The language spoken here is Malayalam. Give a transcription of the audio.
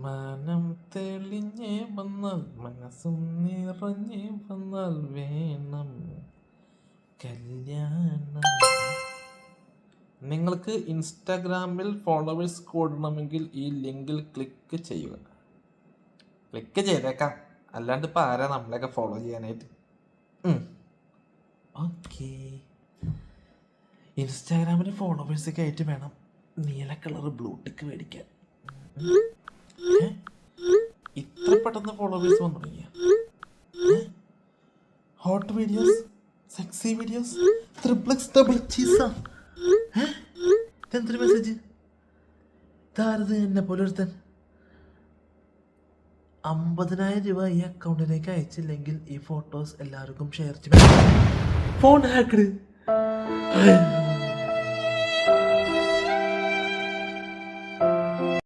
മനം തെളിഞ്ഞേ വന്നാൽ മനസ്സും നിറഞ്ഞേ വന്നാൽ വേണം കല്യാണം. നിങ്ങൾക്ക് ഇൻസ്റ്റാഗ്രാമിൽ ഫോളോവേഴ്സ് കൂടണമെങ്കിൽ ഈ ലിങ്കിൽ ക്ലിക്ക് ചെയ്യുക. ക്ലിക്ക് ചെയ്തേക്കാം, അല്ലാണ്ട് ഇപ്പം ആരാ നമ്മളെയൊക്കെ ഫോളോ ചെയ്യാനായിട്ട്. ഓക്കെ, ഇൻസ്റ്റാഗ്രാമിൽ ഫോളോവേഴ്സൊക്കെ ആയിട്ട് വേണം നീല കളർ ബ്ലൂടിക്ക് മേടിക്കാൻ. ഇത്ര പെട്ടെന്ന് ഫോളോവേഴ്സ് വന്നു തുടങ്ങിയ hot videos, sexy videos, triplex double cheese. എന്തൊരു മെസ്സേജ്! ഇതാരത്? എന്നെ പോലെ ഒരുത്തൻ 50,000 രൂപ ഈ അക്കൗണ്ടിലേക്ക് അയച്ചില്ലെങ്കിൽ ഈ ഫോട്ടോസ് എല്ലാവർക്കും ഷെയർ ചെയ്യും. Phone hacked.